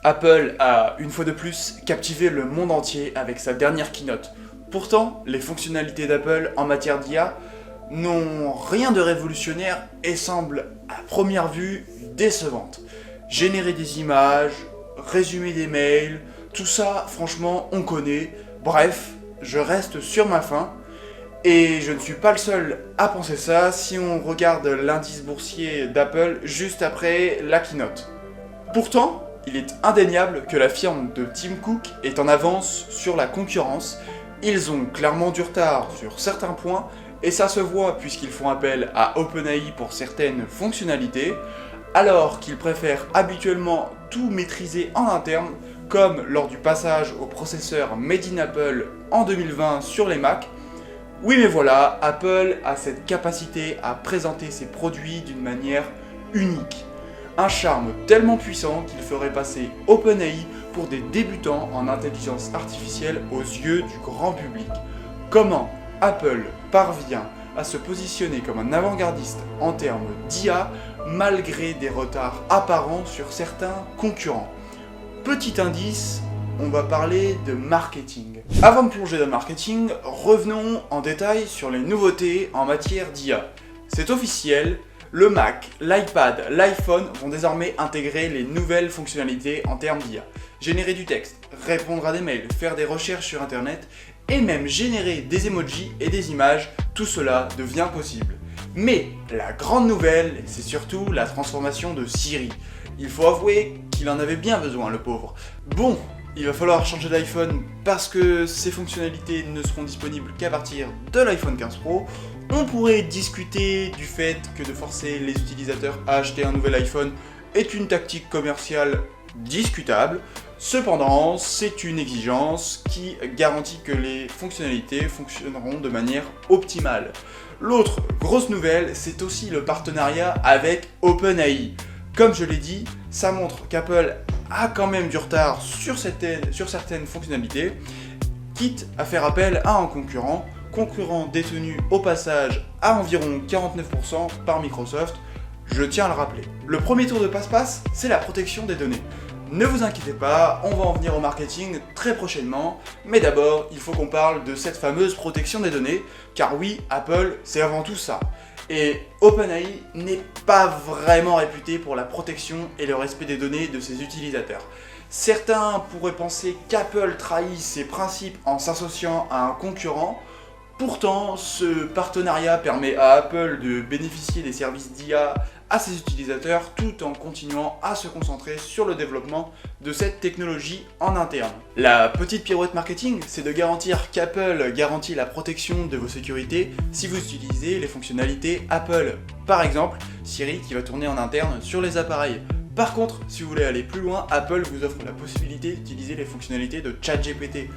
Apple a, une fois de plus, captivé le monde entier avec sa dernière keynote. Pourtant, les fonctionnalités d'Apple en matière d'IA n'ont rien de révolutionnaire et semblent, à première vue, décevantes. Générer des images, résumer des mails, tout ça, franchement, on connaît. Bref, je reste sur ma faim. Et je ne suis pas le seul à penser ça si on regarde l'indice boursier d'Apple juste après la keynote. Pourtant, il est indéniable que la firme de Tim Cook est en avance sur la concurrence. Ils ont clairement du retard sur certains points, et ça se voit puisqu'ils font appel à OpenAI pour certaines fonctionnalités, alors qu'ils préfèrent habituellement tout maîtriser en interne, comme lors du passage au processeur Made in Apple en 2020 sur les Mac. Oui mais voilà, Apple a cette capacité à présenter ses produits d'une manière unique. Un charme tellement puissant qu'il ferait passer OpenAI pour des débutants en intelligence artificielle aux yeux du grand public. Comment Apple parvient à se positionner comme un avant-gardiste en termes d'IA malgré des retards apparents sur certains concurrents? Petit indice, on va parler de marketing. Avant de plonger dans le marketing, revenons en détail sur les nouveautés en matière d'IA. C'est officiel, le Mac, l'iPad, l'iPhone vont désormais intégrer les nouvelles fonctionnalités en termes d'IA. Générer du texte, répondre à des mails, faire des recherches sur internet et même générer des emojis et des images, tout cela devient possible. Mais la grande nouvelle, c'est surtout la transformation de Siri. Il faut avouer qu'il en avait bien besoin, le pauvre. Bon, il va falloir changer d'iPhone parce que ces fonctionnalités ne seront disponibles qu'à partir de l'iPhone 15 Pro. On pourrait discuter du fait que de forcer les utilisateurs à acheter un nouvel iPhone est une tactique commerciale discutable. Cependant, c'est une exigence qui garantit que les fonctionnalités fonctionneront de manière optimale. L'autre grosse nouvelle, c'est aussi le partenariat avec OpenAI. Comme je l'ai dit, ça montre qu'Apple a quand même du retard sur certaines fonctionnalités, quitte à faire appel à un concurrent détenu au passage à environ 49% par Microsoft, je tiens à le rappeler. Le premier tour de passe-passe, c'est la protection des données. Ne vous inquiétez pas, on va en venir au marketing très prochainement, mais d'abord, il faut qu'on parle de cette fameuse protection des données, car oui, Apple, c'est avant tout ça. Et OpenAI n'est pas vraiment réputé pour la protection et le respect des données de ses utilisateurs. Certains pourraient penser qu'Apple trahit ses principes en s'associant à un concurrent. Pourtant, ce partenariat permet à Apple de bénéficier des services d'IA à ses utilisateurs tout en continuant à se concentrer sur le développement de cette technologie en interne. La petite pirouette marketing, c'est de garantir qu'Apple garantit la protection de vos sécurités si vous utilisez les fonctionnalités Apple. Par exemple, Siri qui va tourner en interne sur les appareils. Par contre, si vous voulez aller plus loin, Apple vous offre la possibilité d'utiliser les fonctionnalités de ChatGPT.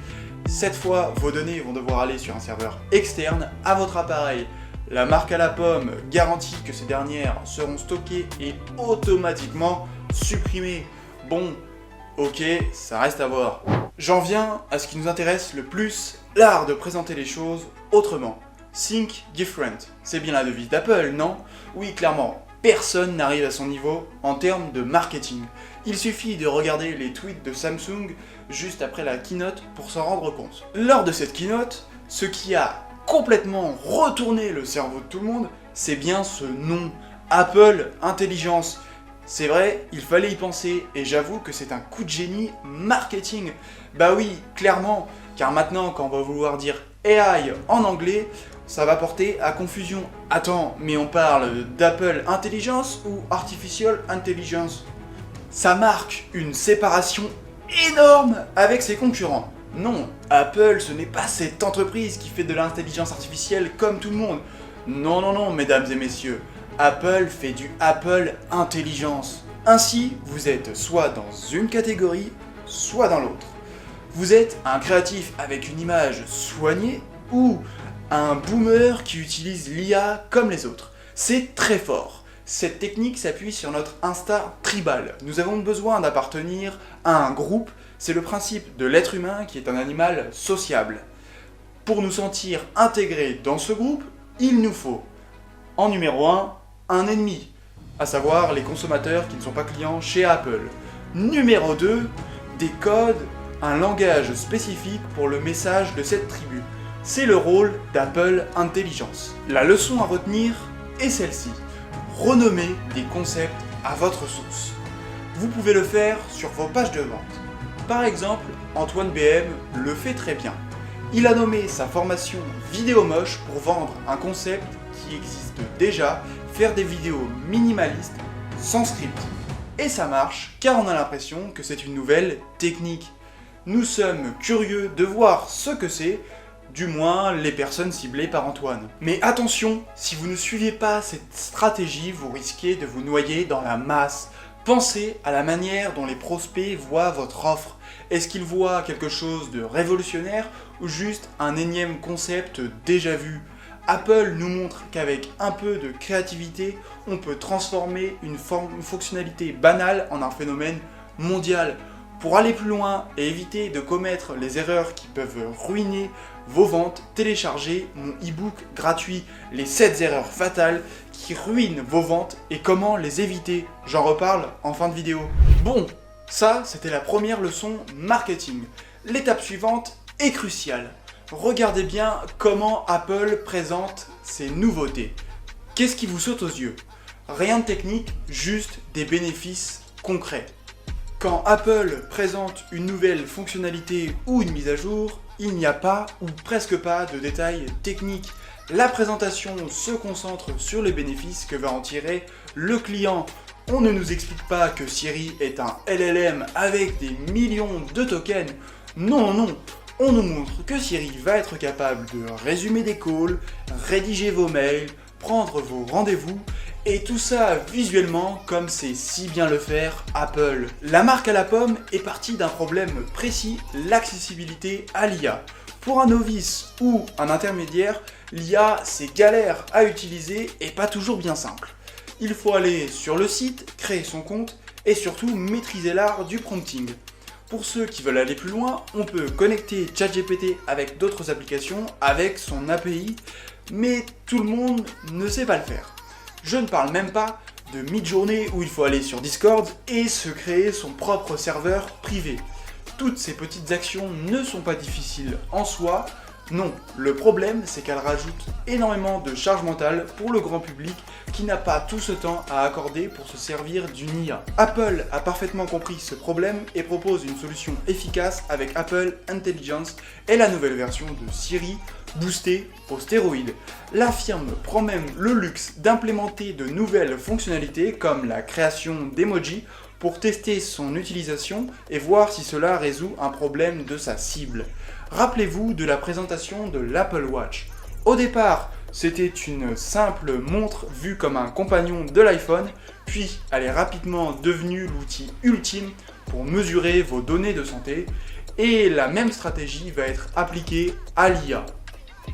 Cette fois, vos données vont devoir aller sur un serveur externe à votre appareil. La marque à la pomme garantit que ces dernières seront stockées et automatiquement supprimées. Bon, ok, ça reste à voir. J'en viens à ce qui nous intéresse le plus, l'art de présenter les choses autrement. Think different, c'est bien la devise d'Apple, non? Oui, clairement. Personne n'arrive à son niveau en termes de marketing. Il suffit de regarder les tweets de Samsung juste après la keynote pour s'en rendre compte. Lors de cette keynote, ce qui a complètement retourné le cerveau de tout le monde, c'est bien ce nom, Apple Intelligence. C'est vrai, il fallait y penser, et j'avoue que c'est un coup de génie marketing. Bah oui, clairement, car maintenant quand on va vouloir dire AI en anglais, ça va porter à confusion. Attends, mais on parle d'Apple Intelligence ou Artificial Intelligence? Ça marque une séparation énorme avec ses concurrents. Non, Apple, ce n'est pas cette entreprise qui fait de l'intelligence artificielle comme tout le monde. Non, non, non, mesdames et messieurs, Apple fait du Apple Intelligence. Ainsi, vous êtes soit dans une catégorie, soit dans l'autre. Vous êtes un créatif avec une image soignée ou un boomer qui utilise l'IA comme les autres. C'est très fort. Cette technique s'appuie sur notre instinct tribal. Nous avons besoin d'appartenir à un groupe. C'est le principe de l'être humain qui est un animal sociable. Pour nous sentir intégrés dans ce groupe, il nous faut, en numéro 1, un ennemi, à savoir les consommateurs qui ne sont pas clients chez Apple. Numéro 2, des codes, un langage spécifique pour le message de cette tribu. C'est le rôle d'Apple Intelligence. La leçon à retenir est celle-ci. Renommez des concepts à votre sauce. Vous pouvez le faire sur vos pages de vente. Par exemple, Antoine BM le fait très bien. Il a nommé sa formation Vidéo Moche pour vendre un concept qui existe déjà, faire des vidéos minimalistes sans script. Et ça marche car on a l'impression que c'est une nouvelle technique. Nous sommes curieux de voir ce que c'est, du moins les personnes ciblées par Antoine. Mais attention, si vous ne suivez pas cette stratégie, vous risquez de vous noyer dans la masse. Pensez à la manière dont les prospects voient votre offre. Est-ce qu'ils voient quelque chose de révolutionnaire ou juste un énième concept déjà vu ? Apple nous montre qu'avec un peu de créativité, on peut transformer une fonctionnalité banale en un phénomène mondial. Pour aller plus loin et éviter de commettre les erreurs qui peuvent ruiner vos ventes, téléchargez mon e-book gratuit « Les 7 erreurs fatales qui ruinent vos ventes et comment les éviter ». J'en reparle en fin de vidéo. Bon, ça c'était la première leçon marketing. L'étape suivante est cruciale. Regardez bien comment Apple présente ses nouveautés. Qu'est-ce qui vous saute aux yeux ? Rien de technique, juste des bénéfices concrets. Quand Apple présente une nouvelle fonctionnalité ou une mise à jour, il n'y a pas ou presque pas de détails techniques. La présentation se concentre sur les bénéfices que va en tirer le client. On ne nous explique pas que Siri est un LLM avec des millions de tokens. Non, non, on nous montre que Siri va être capable de résumer des calls, rédiger vos mails, prendre vos rendez-vous, et tout ça visuellement comme c'est si bien le faire Apple. La marque à la pomme est partie d'un problème précis, l'accessibilité à l'IA. Pour un novice ou un intermédiaire, l'IA c'est galère à utiliser et pas toujours bien simple. Il faut aller sur le site, créer son compte et surtout maîtriser l'art du prompting. Pour ceux qui veulent aller plus loin, on peut connecter ChatGPT avec d'autres applications avec son API, mais tout le monde ne sait pas le faire. Je ne parle même pas de Midjourney où il faut aller sur Discord et se créer son propre serveur privé. Toutes ces petites actions ne sont pas difficiles en soi. Non, le problème c'est qu'elles rajoutent énormément de charge mentale pour le grand public qui n'a pas tout ce temps à accorder pour se servir d'une IA. Apple a parfaitement compris ce problème et propose une solution efficace avec Apple Intelligence et la nouvelle version de Siri boostée aux stéroïdes. La firme prend même le luxe d'implémenter de nouvelles fonctionnalités comme la création d'emojis pour tester son utilisation et voir si cela résout un problème de sa cible. Rappelez-vous de la présentation de l'Apple Watch. Au départ, c'était une simple montre vue comme un compagnon de l'iPhone, puis elle est rapidement devenue l'outil ultime pour mesurer vos données de santé, et la même stratégie va être appliquée à l'IA.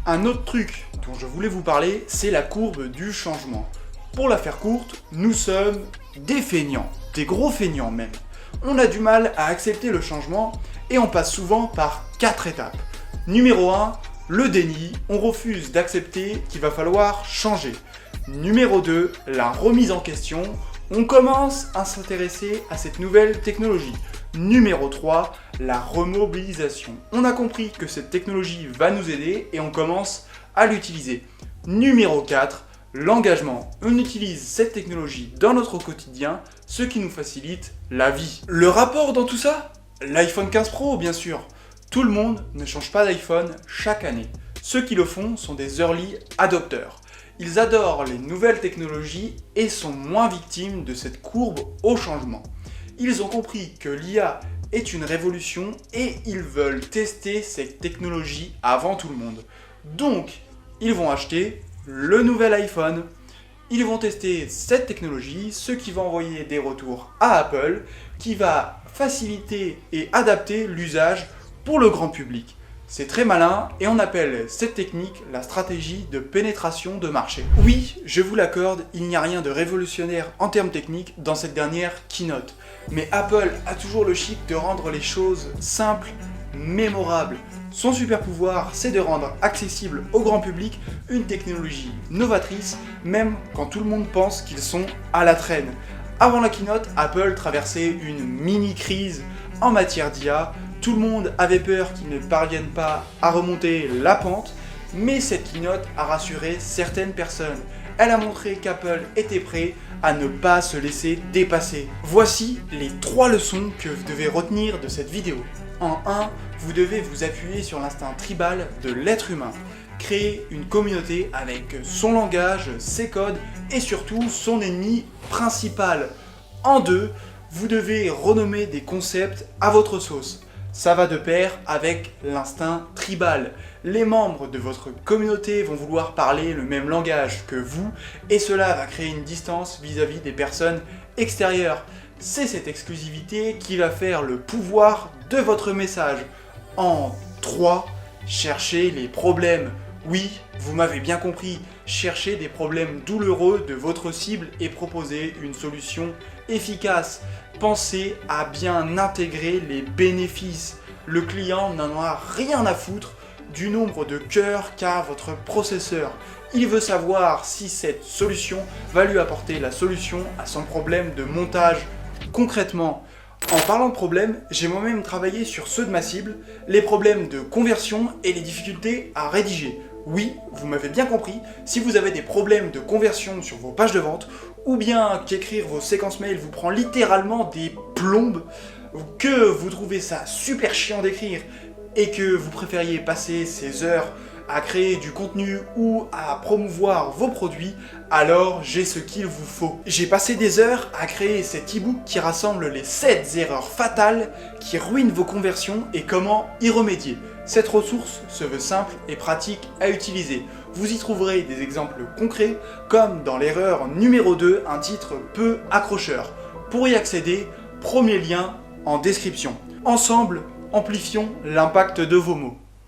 Un autre truc dont je voulais vous parler, c'est la courbe du changement. Pour la faire courte, nous sommes des feignants, des gros feignants même. On a du mal à accepter le changement et on passe souvent par 4 étapes. Numéro 1, le déni, on refuse d'accepter qu'il va falloir changer. Numéro 2, la remise en question, on commence à s'intéresser à cette nouvelle technologie. Numéro 3, la remobilisation. On a compris que cette technologie va nous aider et on commence à l'utiliser. Numéro 4, l'engagement. On utilise cette technologie dans notre quotidien, ce qui nous facilite la vie. Le rapport dans tout ça ? L'iPhone 15 Pro, bien sûr. Tout le monde ne change pas d'iPhone chaque année. Ceux qui le font sont des early adopters. Ils adorent les nouvelles technologies et sont moins victimes de cette courbe au changement. Ils ont compris que l'IA est une révolution et ils veulent tester cette technologie avant tout le monde. Donc, ils vont acheter le nouvel iPhone. Ils vont tester cette technologie, ce qui va envoyer des retours à Apple, qui va faciliter et adapter l'usage pour le grand public. C'est très malin et on appelle cette technique la stratégie de pénétration de marché. Oui, je vous l'accorde, il n'y a rien de révolutionnaire en termes techniques dans cette dernière keynote. Mais Apple a toujours le chic de rendre les choses simples, mémorables. Son super pouvoir, c'est de rendre accessible au grand public une technologie novatrice, même quand tout le monde pense qu'ils sont à la traîne. Avant la keynote, Apple traversait une mini-crise en matière d'IA. Tout le monde avait peur qu'ils ne parviennent pas à remonter la pente, mais cette keynote a rassuré certaines personnes. Elle a montré qu'Apple était prêt à ne pas se laisser dépasser. Voici les 3 leçons que vous devez retenir de cette vidéo. En 1, vous devez vous appuyer sur l'instinct tribal de l'être humain. Créer une communauté avec son langage, ses codes et surtout son ennemi principal. En 2, vous devez renommer des concepts à votre sauce. Ça va de pair avec l'instinct tribal. Les membres de votre communauté vont vouloir parler le même langage que vous et cela va créer une distance vis-à-vis des personnes extérieures. C'est cette exclusivité qui va faire le pouvoir de votre message. En 3, cherchez les problèmes. Oui, vous m'avez bien compris, cherchez des problèmes douloureux de votre cible et proposez une solution efficace. Pensez à bien intégrer les bénéfices. Le client n'en a rien à foutre du nombre de cœurs qu'a votre processeur. Il veut savoir si cette solution va lui apporter la solution à son problème de montage. Concrètement, en parlant de problèmes, j'ai moi-même travaillé sur ceux de ma cible, les problèmes de conversion et les difficultés à rédiger. Oui, vous m'avez bien compris, si vous avez des problèmes de conversion sur vos pages de vente, ou bien qu'écrire vos séquences mail vous prend littéralement des plombes, que vous trouvez ça super chiant d'écrire, et que vous préfériez passer ces heures à créer du contenu ou à promouvoir vos produits, alors j'ai ce qu'il vous faut. J'ai passé des heures à créer cet e-book qui rassemble les 7 erreurs fatales qui ruinent vos conversions et comment y remédier. Cette ressource se veut simple et pratique à utiliser. Vous y trouverez des exemples concrets, comme dans l'erreur numéro 2, un titre peu accrocheur. Pour y accéder, premier lien en description. Ensemble, amplifions l'impact de vos mots.